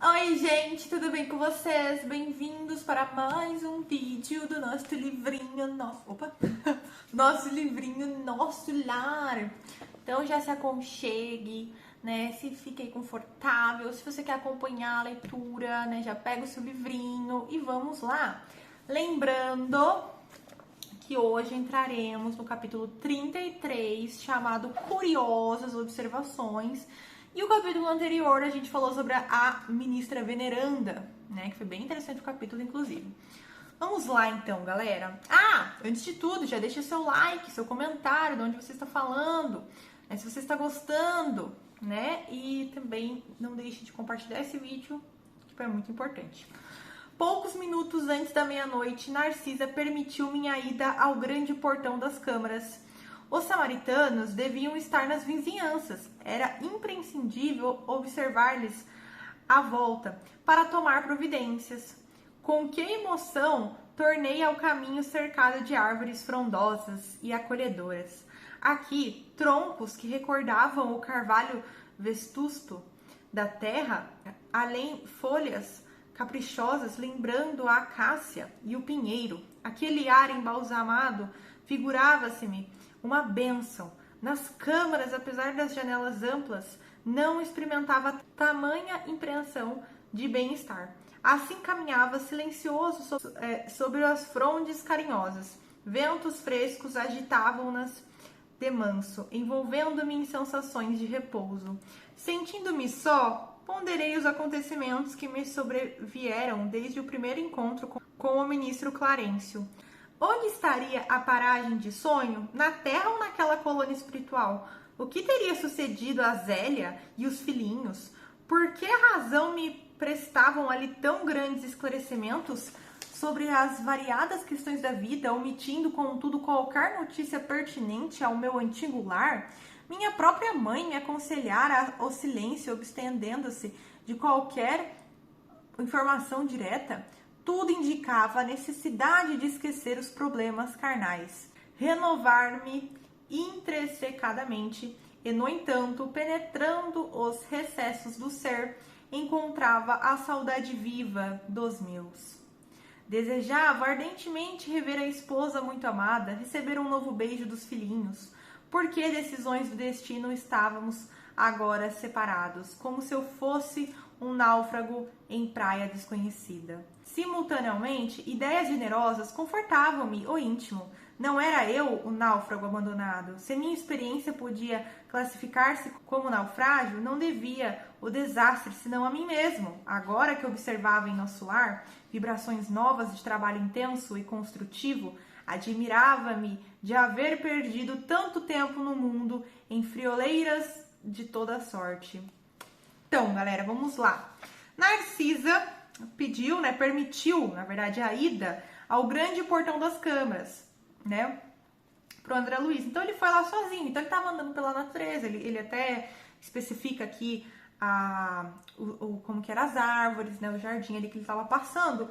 Oi, gente, tudo bem com vocês? Bem-vindos para mais um vídeo do nosso livrinho, nosso livrinho, Nosso Lar. Então já se aconchegue, né? Se fique aí confortável. Se você quer acompanhar a leitura, né? Já pega o seu livrinho e vamos lá. Lembrando que hoje entraremos no capítulo 33, chamado Curiosas Observações. E o capítulo anterior a gente falou sobre a ministra veneranda, né? Que foi bem interessante o capítulo, inclusive. Vamos lá então, galera. Antes de tudo, já deixa seu like, seu comentário, de onde você está falando, né? Se você está gostando, né? E também não deixe de compartilhar esse vídeo, que é muito importante. Poucos minutos antes da meia-noite, Narcisa permitiu minha ida ao grande portão das câmaras. Os samaritanos deviam estar nas vizinhanças. Era imprescindível observar-lhes a volta para tomar providências. Com que emoção tornei ao caminho cercado de árvores frondosas e acolhedoras. Aqui, troncos que recordavam o carvalho vetusto da terra, além folhas caprichosas lembrando a acácia e o pinheiro. Aquele ar embalsamado figurava-se-me uma bênção. Nas câmaras, apesar das janelas amplas, não experimentava tamanha impressão de bem-estar. Assim caminhava silencioso sobre as frondes carinhosas. Ventos frescos agitavam-nas de manso, envolvendo-me em sensações de repouso. Sentindo-me só, ponderei os acontecimentos que me sobrevieram desde o primeiro encontro com o ministro Clarencio. Onde estaria a paragem de sonho? Na terra ou naquela colônia espiritual? O que teria sucedido a Zélia e os filhinhos? Por que razão me prestavam ali tão grandes esclarecimentos sobre as variadas questões da vida, omitindo, contudo, qualquer notícia pertinente ao meu antigo lar? Minha própria mãe me aconselhara ao silêncio, abstendendo-se de qualquer informação direta. Tudo indicava a necessidade de esquecer os problemas carnais, renovar-me intressecadamente e, no entanto, penetrando os recessos do ser, encontrava a saudade viva dos meus. Desejava ardentemente rever a esposa muito amada, receber um novo beijo dos filhinhos. Por que decisões do destino estávamos agora separados, como se eu fosse um náufrago em praia desconhecida? Simultaneamente, ideias generosas confortavam-me o íntimo. Não era eu o náufrago abandonado. Se minha experiência podia classificar-se como naufrágio, não devia o desastre senão a mim mesmo. Agora que observava em nosso lar vibrações novas de trabalho intenso e construtivo, admirava-me de haver perdido tanto tempo no mundo em frioleiras de toda sorte. Então, galera, vamos lá. Narcisa permitiu, na verdade, a ida ao grande portão das câmaras, né, pro André Luiz. Então, ele foi lá sozinho. Então, ele tava andando pela natureza. Ele até especifica aqui como que eram as árvores, né, o jardim ali que ele tava passando.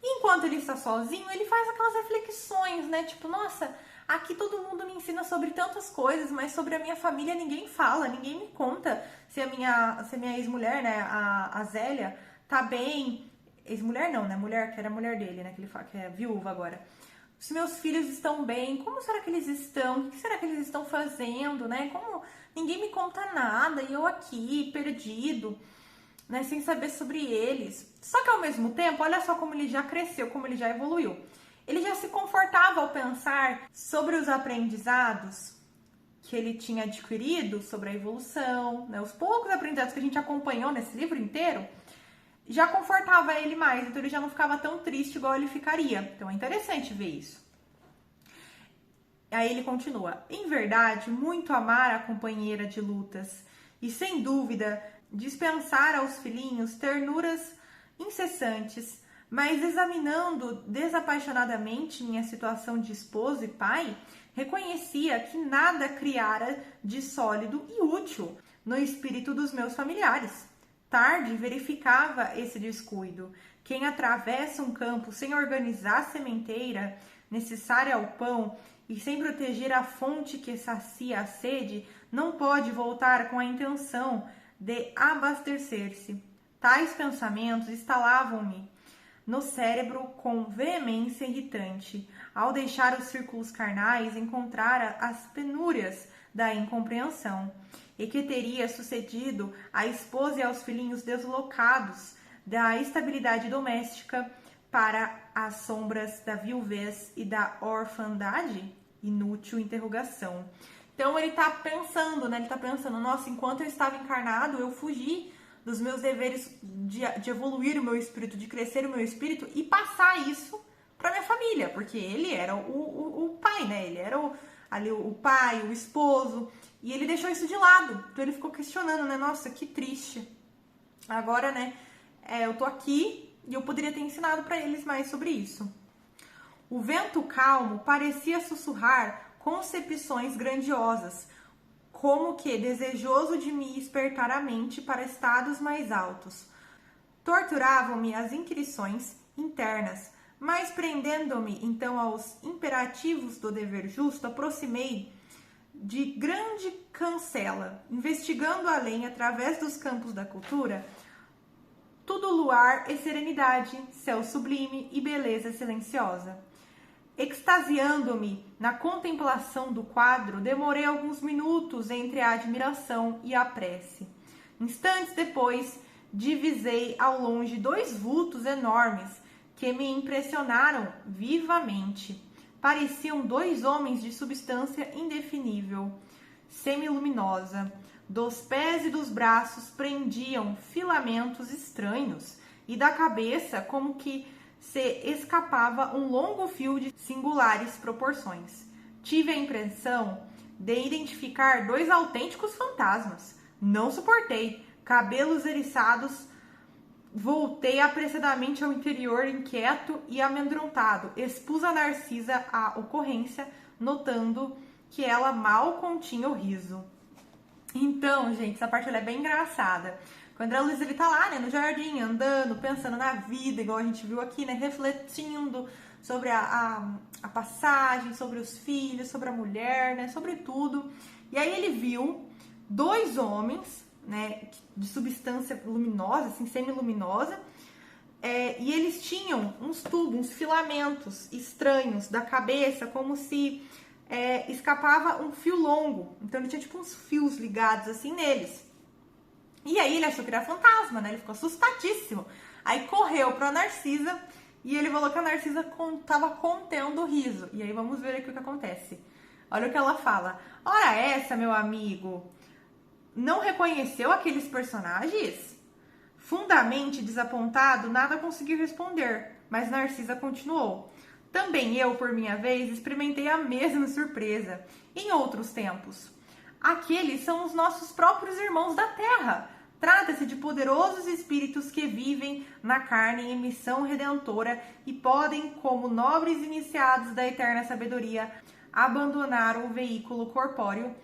E enquanto ele está sozinho, ele faz aquelas reflexões, né, tipo, nossa, aqui todo mundo me ensina sobre tantas coisas, mas sobre a minha família ninguém fala, ninguém me conta se a minha ex-mulher, né, a Zélia, tá bem. Ex-mulher não, né, mulher, que era a mulher dele, né, que ele fala que é viúva agora. Se meus filhos estão bem, como será que eles estão? O que será que eles estão fazendo, né? Como ninguém me conta nada e eu aqui, perdido, né, sem saber sobre eles. Só que ao mesmo tempo, olha só como ele já cresceu, como ele já evoluiu. Ele já se confortava ao pensar sobre os aprendizados que ele tinha adquirido sobre a evolução, né? Os poucos aprendizados que a gente acompanhou nesse livro inteiro já confortava ele mais, então ele já não ficava tão triste igual ele ficaria. Então é interessante ver isso. Aí ele continua: em verdade, muito amar a companheira de lutas e, sem dúvida, dispensar aos filhinhos ternuras incessantes, mas examinando desapaixonadamente minha situação de esposo e pai, reconhecia que nada criara de sólido e útil no espírito dos meus familiares. Tarde verificava esse descuido. Quem atravessa um campo sem organizar a sementeira necessária ao pão e sem proteger a fonte que sacia a sede, não pode voltar com a intenção de abastecer-se. Tais pensamentos instalavam-me no cérebro com veemência irritante. Ao deixar os círculos carnais, encontrara as penúrias da incompreensão, e que teria sucedido à esposa e aos filhinhos deslocados da estabilidade doméstica para as sombras da viuvez e da orfandade? Inútil interrogação. Então ele tá pensando, né? Ele tá pensando, nossa, enquanto eu estava encarnado, eu fugi dos meus deveres de evoluir o meu espírito, de crescer o meu espírito e passar isso para minha família, porque ele era o pai, né? Ele era o pai, o esposo, e ele deixou isso de lado. Então ele ficou questionando, né? Nossa, que triste. Agora, né? Eu tô aqui e eu poderia ter ensinado para eles mais sobre isso. O vento calmo parecia sussurrar concepções grandiosas, como que desejoso de me espertar a mente para estados mais altos. Torturavam-me as inquirições internas, mas prendendo-me então aos imperativos do dever justo, aproximei de grande cancela, investigando além, através dos campos da cultura, tudo luar e serenidade, céu sublime e beleza silenciosa. Extasiando-me na contemplação do quadro, demorei alguns minutos entre a admiração e a prece. Instantes depois, divisei ao longe 2 vultos enormes que me impressionaram vivamente. Pareciam 2 homens de substância indefinível, semiluminosa. Dos pés e dos braços prendiam filamentos estranhos, e da cabeça como que se escapava um longo fio de singulares proporções. Tive a impressão de identificar 2 autênticos fantasmas. Não suportei. Cabelos eriçados, voltei apressadamente ao interior, inquieto e amedrontado. Expus a Narcisa a ocorrência, notando que ela mal continha o riso. Então, gente, essa parte ela é bem engraçada. Quando a Luísa, ele tá lá, né, no jardim, andando, pensando na vida, igual a gente viu aqui, né, refletindo sobre a passagem, sobre os filhos, sobre a mulher, né, sobre tudo. E aí ele viu 2 homens, né, de substância luminosa, assim, semiluminosa, e eles tinham uns tubos, uns filamentos estranhos da cabeça, como se escapava um fio longo. Então ele tinha tipo uns fios ligados assim neles. E aí ele achou que era fantasma, né? Ele ficou assustadíssimo. Aí correu pra Narcisa e ele falou que a Narcisa tava contendo o riso. E aí vamos ver aqui o que acontece. Olha o que ela fala. Ora essa, meu amigo, não reconheceu aqueles personagens? Fundamente desapontado, nada conseguiu responder, mas Narcisa continuou. Também eu, por minha vez, experimentei a mesma surpresa em outros tempos. Aqueles são os nossos próprios irmãos da Terra. Trata-se de poderosos espíritos que vivem na carne em missão redentora e podem, como nobres iniciados da eterna sabedoria, abandonar o veículo corpóreo,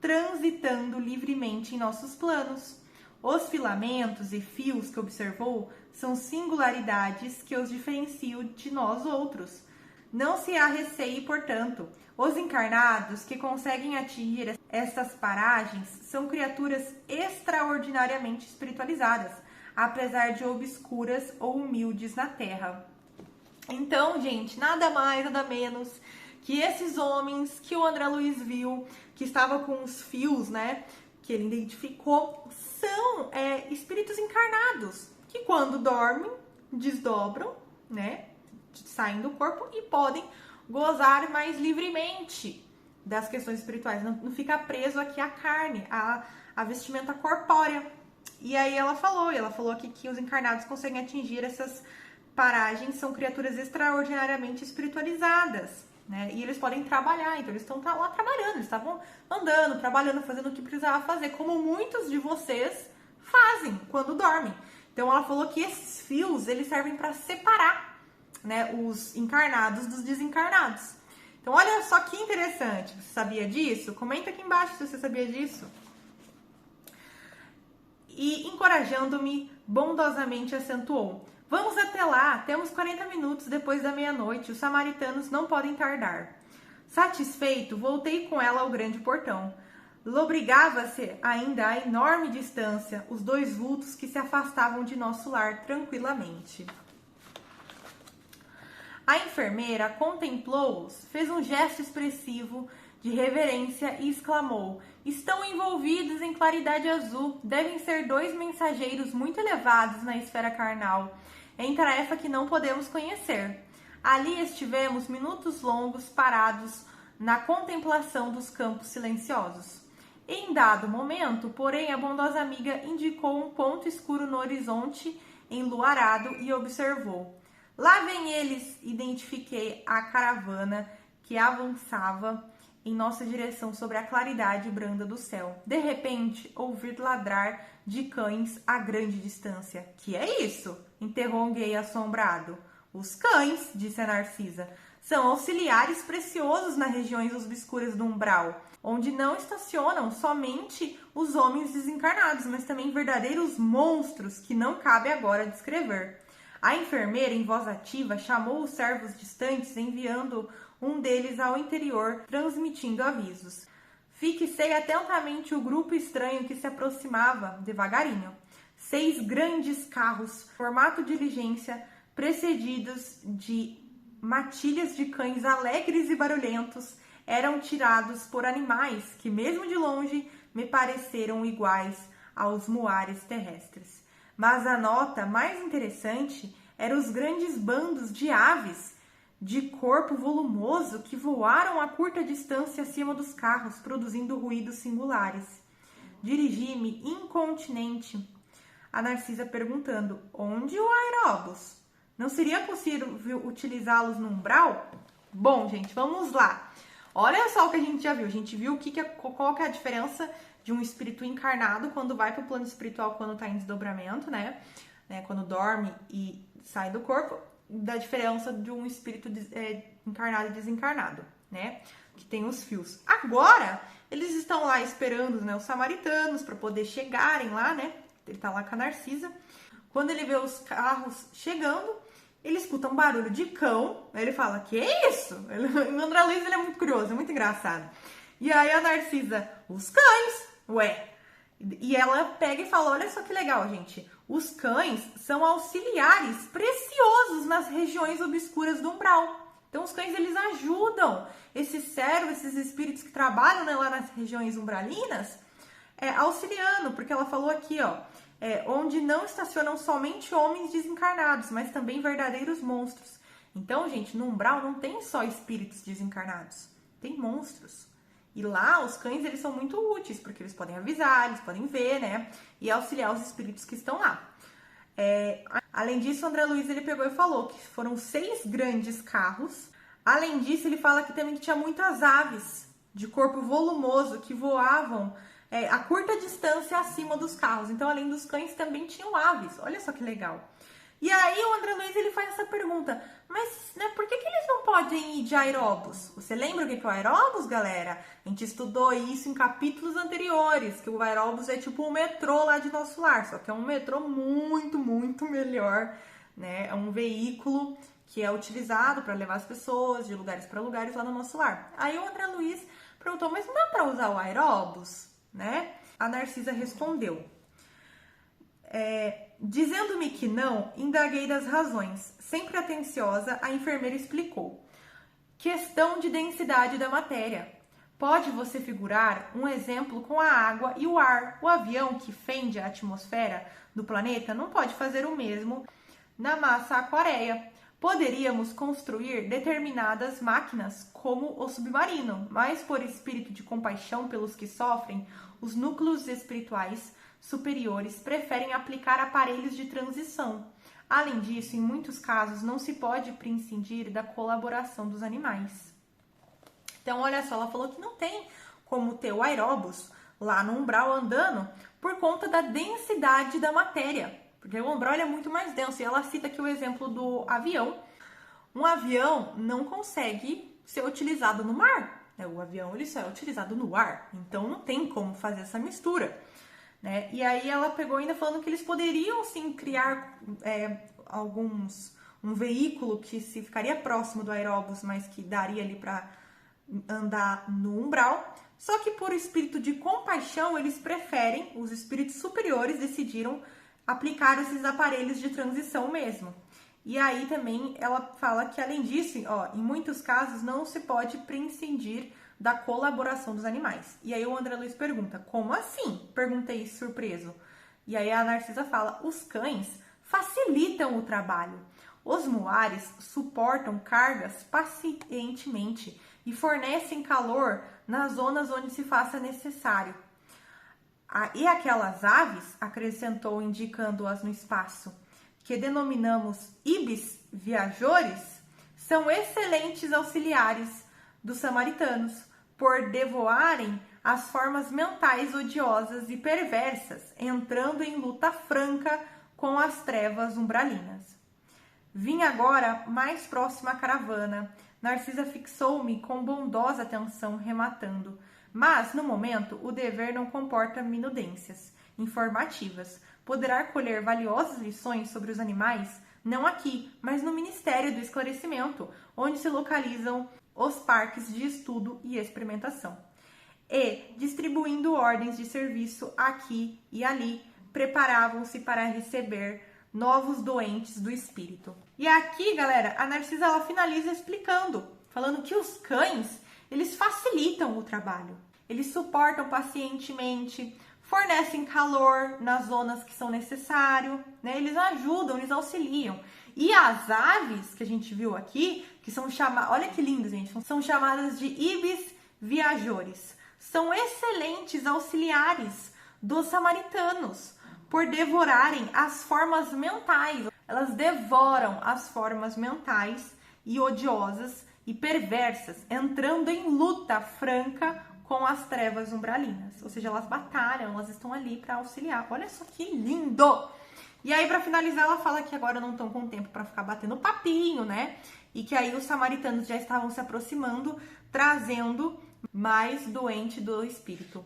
transitando livremente em nossos planos. Os filamentos e fios que observou são singularidades que os diferenciam de nós outros. Não se arreceie, portanto. Os encarnados que conseguem atingir estas paragens são criaturas extraordinariamente espiritualizadas, apesar de obscuras ou humildes na Terra. Então, gente, nada mais, nada menos que esses homens que o André Luiz viu, que estava com os fios, né, que ele identificou, são espíritos encarnados, que quando dormem, desdobram, né, saem do corpo e podem gozar mais livremente das questões espirituais, não fica preso aqui à carne, à vestimenta corpórea. E aí ela falou aqui que os encarnados conseguem atingir essas paragens, são criaturas extraordinariamente espiritualizadas, né? E eles podem trabalhar, então eles estão lá trabalhando, eles estavam andando, trabalhando, fazendo o que precisava fazer, como muitos de vocês fazem quando dormem. Então ela falou que esses fios, eles servem para separar, né, os encarnados dos desencarnados. Então, olha só que interessante. Você sabia disso? Comenta aqui embaixo se você sabia disso. E, encorajando-me, bondosamente acentuou: vamos até lá, temos 40 minutos depois da meia-noite, os samaritanos não podem tardar. Satisfeito, voltei com ela ao grande portão. Lobrigava-se ainda a enorme distância os dois vultos que se afastavam de nosso lar tranquilamente. A enfermeira contemplou-os, fez um gesto expressivo de reverência e exclamou: estão envolvidos em claridade azul, devem ser 2 mensageiros muito elevados na esfera carnal, em tarefa que não podemos conhecer. Ali estivemos minutos longos parados na contemplação dos campos silenciosos. Em dado momento, porém, a bondosa amiga indicou um ponto escuro no horizonte enluarado e observou: lá vem eles. Identifiquei a caravana que avançava em nossa direção sobre a claridade branda do céu. De repente, ouvi ladrar de cães a grande distância. Que é isso? Interroguei assombrado. Os cães, disse a Narcisa, são auxiliares preciosos nas regiões obscuras do umbral, onde não estacionam somente os homens desencarnados, mas também verdadeiros monstros que não cabe agora descrever. A enfermeira, em voz ativa, chamou os servos distantes, enviando um deles ao interior, transmitindo avisos. Fixei atentamente o grupo estranho que se aproximava devagarinho. 6 grandes carros, formato diligência, precedidos de matilhas de cães alegres e barulhentos, eram tirados por animais que, mesmo de longe, me pareceram iguais aos muares terrestres. Mas a nota mais interessante eram os grandes bandos de aves de corpo volumoso que voaram a curta distância acima dos carros, produzindo ruídos singulares. Dirigi-me incontinente a Narcisa perguntando: onde o aeróbus? Não seria possível utilizá-los no umbral? Bom, gente, vamos lá. Olha só o que a gente já viu. A gente viu qual que é a diferença de um espírito encarnado quando vai para o plano espiritual, quando está em desdobramento, né? Quando dorme e sai do corpo, da diferença de um espírito encarnado e desencarnado, né? Que tem os fios. Agora, eles estão lá esperando, né, os samaritanos para poder chegarem lá, né? Ele tá lá com a Narcisa. Quando ele vê os carros chegando, ele escuta um barulho de cão. Aí ele fala: que é isso? O André Luiz, ele é muito curioso, é muito engraçado. E aí a Narcisa: os cães, ué. E ela pega e fala: olha só que legal, gente. Os cães são auxiliares preciosos nas regiões obscuras do umbral. Então os cães, eles ajudam esses servos, esses espíritos que trabalham, né, lá nas regiões umbralinas, auxiliando, porque ela falou aqui, ó, onde não estacionam somente homens desencarnados, mas também verdadeiros monstros. Então, gente, no umbral não tem só espíritos desencarnados, tem monstros. E lá, os cães, eles são muito úteis, porque eles podem avisar, eles podem ver, né? E auxiliar os espíritos que estão lá. Além disso, o André Luiz, ele pegou e falou que foram 6 grandes carros. Além disso, ele fala que também tinha muitas aves de corpo volumoso que voavam a curta distância acima dos carros. Então, além dos cães, também tinham aves. Olha só que legal. E aí o André Luiz, ele faz essa pergunta: mas, né, por que eles não podem ir de aeróbus? Você lembra o que é o aeróbus, galera? A gente estudou isso em capítulos anteriores, que o aeróbus é tipo um metrô lá de nosso lar, só que é um metrô muito, muito melhor, né? É um veículo que é utilizado para levar as pessoas de lugares para lugares lá no nosso lar. Aí o André Luiz perguntou: mas não dá para usar o aeróbus, né? A Narcisa respondeu: dizendo-me que não, indaguei das razões. Sempre atenciosa, a enfermeira explicou: questão de densidade da matéria. Pode você figurar um exemplo com a água e o ar. O avião que fende a atmosfera do planeta não pode fazer o mesmo na massa aquareia. Poderíamos construir determinadas máquinas como o submarino, mas por espírito de compaixão pelos que sofrem, os núcleos espirituais superiores preferem aplicar aparelhos de transição. Além disso, em muitos casos, não se pode prescindir da colaboração dos animais. Então, olha só, ela falou que não tem como ter o aeróbus lá no umbral andando por conta da densidade da matéria, porque o umbral é muito mais denso. E ela cita aqui o exemplo do avião. Um avião não consegue ser utilizado no mar, né? O avião, ele só é utilizado no ar, então não tem como fazer essa mistura, né? E aí ela pegou ainda falando que eles poderiam sim criar um veículo que se ficaria próximo do aeróbus, mas que daria ali para andar no umbral. Só que por espírito de compaixão, eles preferem, os espíritos superiores decidiram aplicar esses aparelhos de transição mesmo. E aí também ela fala que, além disso, em muitos casos não se pode prescindir da colaboração dos animais. E aí o André Luiz pergunta, como assim? Perguntei surpreso. E aí a Narcisa fala, os cães facilitam o trabalho. Os muares suportam cargas pacientemente e fornecem calor nas zonas onde se faça necessário. E aquelas aves, acrescentou indicando-as no espaço, que denominamos ibis viajores, são excelentes auxiliares dos samaritanos, por devoarem as formas mentais odiosas e perversas, entrando em luta franca com as trevas umbralinas. Vim agora mais próxima à caravana. Narcisa fixou-me com bondosa atenção, rematando. Mas, no momento, o dever não comporta minudências informativas. Poderá colher valiosas lições sobre os animais, não aqui, mas no Ministério do Esclarecimento, onde se localizam os parques de estudo e experimentação. E, distribuindo ordens de serviço aqui e ali, preparavam-se para receber novos doentes do espírito. E aqui, galera, a Narcisa ela finaliza explicando, falando que os cães, eles facilitam o trabalho. Eles suportam pacientemente, fornecem calor nas zonas que são necessários, né? Eles ajudam, eles auxiliam. E as aves que a gente viu aqui, que são chamadas, olha que lindo, gente, são chamadas de ibis viajores. São excelentes auxiliares dos samaritanos, por devorarem as formas mentais. Elas devoram as formas mentais e odiosas e perversas, entrando em luta franca com as trevas umbralinas. Ou seja, elas batalham, elas estão ali para auxiliar. Olha só que lindo! E aí, para finalizar, ela fala que agora não estão com tempo para ficar batendo papinho, né? E que aí os samaritanos já estavam se aproximando, trazendo mais doente do espírito.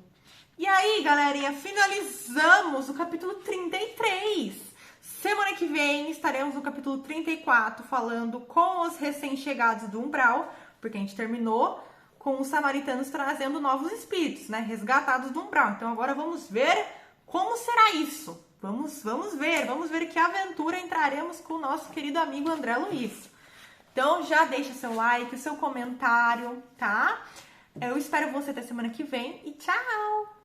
E aí, galerinha, finalizamos o capítulo 33. Semana que vem estaremos no capítulo 34 falando com os recém-chegados do umbral, porque a gente terminou com os samaritanos trazendo novos espíritos, né? Resgatados do umbral. Então agora vamos ver como será isso. Vamos ver que aventura entraremos com o nosso querido amigo André Luiz. Então já deixa seu like, o seu comentário, tá? Eu espero você até semana que vem e tchau!